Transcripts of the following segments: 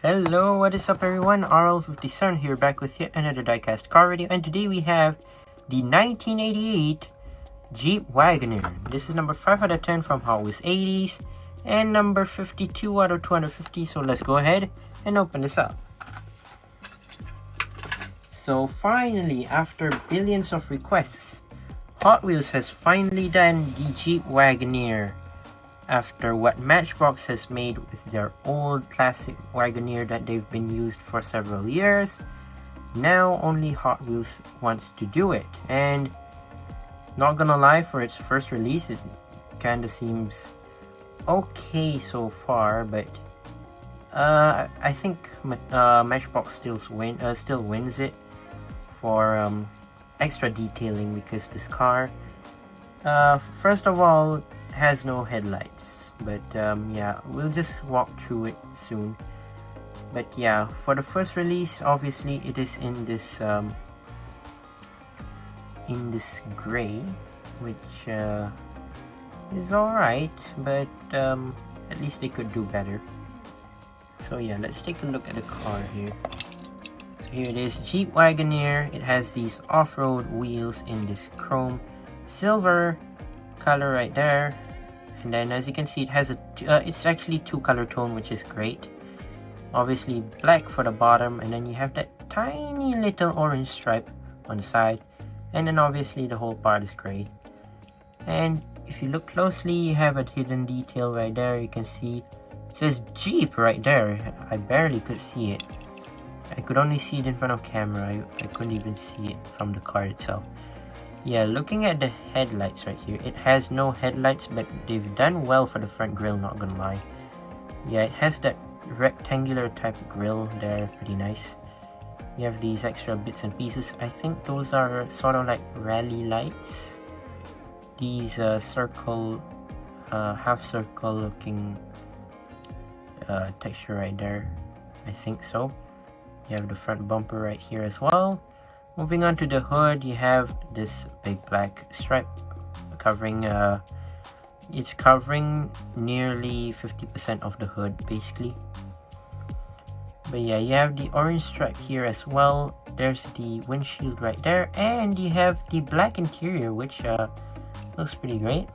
Hello, what is up everyone? RL57 here, back with yet another diecast car video, and today we have the 1988 Jeep Wagoneer. This is number 5 out of 10 from Hotwheels 80s and number 52 out of 250, so let's go ahead and open this up. So finally, after billions of requests, Hot Wheels has finally done the Jeep Wagoneer. After what Matchbox has made with their old classic Wagoneer that they've been used for several years, now only Hot Wheels wants to do it. And not gonna lie, for its first release it kinda seems okay so far, but I think Matchbox still wins it for extra detailing, because this car first of all has no headlights, but yeah, we'll just walk through it soon. But yeah, for the first release, obviously it is in this gray, which is alright, but at least they could do better. So yeah, let's take a look at the car here. So here it is, Jeep Wagoneer. It has these off-road wheels in this chrome silver color right there, and then as you can see, it has it's actually two color tone, which is great. Obviously black for the bottom, and then you have that tiny little orange stripe on the side, and then obviously the whole part is gray. And if you look closely, you have a hidden detail right there. You can see it says Jeep right there. I barely could see it. I could only see it in front of camera. I couldn't even see it from the car itself. Yeah, looking at the headlights right here, it has no headlights, but they've done well for the front grille, not gonna lie. Yeah, it has that rectangular type grille there, pretty nice. You have these extra bits and pieces. I think those are sort of like rally lights. These circle, half circle looking texture right there. I think so. You have the front bumper right here as well. Moving on to the hood, you have this big black stripe covering, it's covering nearly 50% of the hood basically. But yeah, you have the orange stripe here as well. There's the windshield right there, and you have the black interior, which looks pretty great.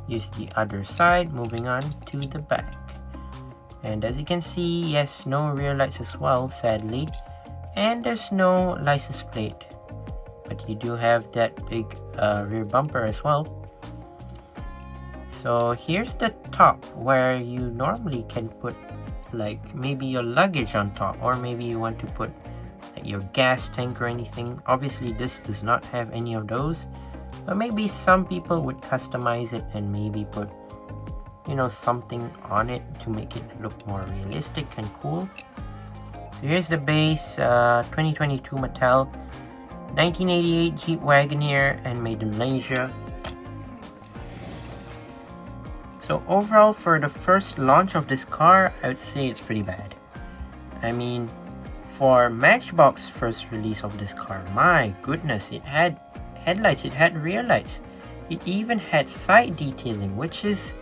Here's the other side. Moving on to the back, and as you can see, yes, no rear lights as well, sadly. And there's no license plate, but you do have that big rear bumper as well. So here's the top, where you normally can put like maybe your luggage on top, or maybe you want to put like your gas tank or anything. Obviously this does not have any of those, but maybe some people would customize it and maybe put, you know, something on it to make it look more realistic and cool. Here's the base, 2022 Mattel, 1988 Jeep Wagoneer, and made in Malaysia. So overall, for the first launch of this car, I would say it's pretty bad. I mean, for Matchbox's first release of this car, my goodness, it had headlights, it had rear lights, it even had side detailing, which is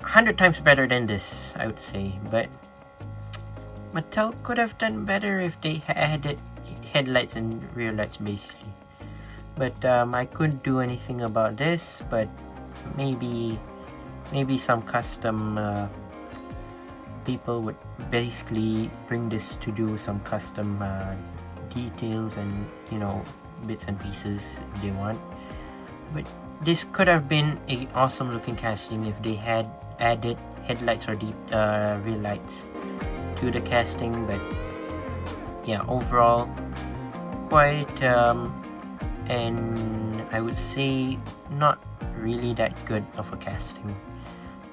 100 times better than this, I would say. But Mattel could have done better if they had added headlights and rear lights basically. But I couldn't do anything about this, but maybe some custom people would basically bring this to do some custom details and, you know, bits and pieces they want. But this could have been an awesome looking casting if they had added headlights or rear lights to the casting. But yeah, overall quite and I would say not really that good of a casting.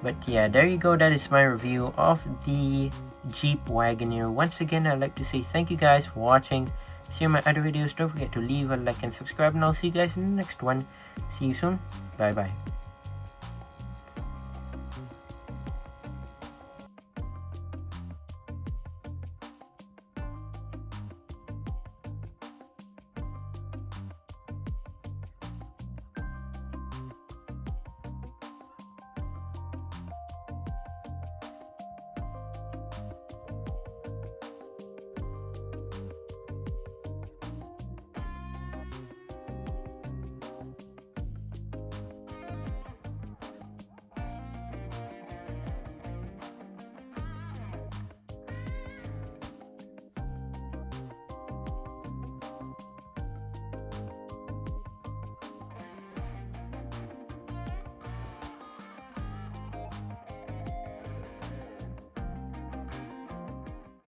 But yeah, there you go, that is my review of the Jeep Wagoneer. Once again, I'd like to say thank you guys for watching. See you in my other videos. Don't forget to leave a like and subscribe, and I'll see you guys in the next one. See you soon. Bye bye.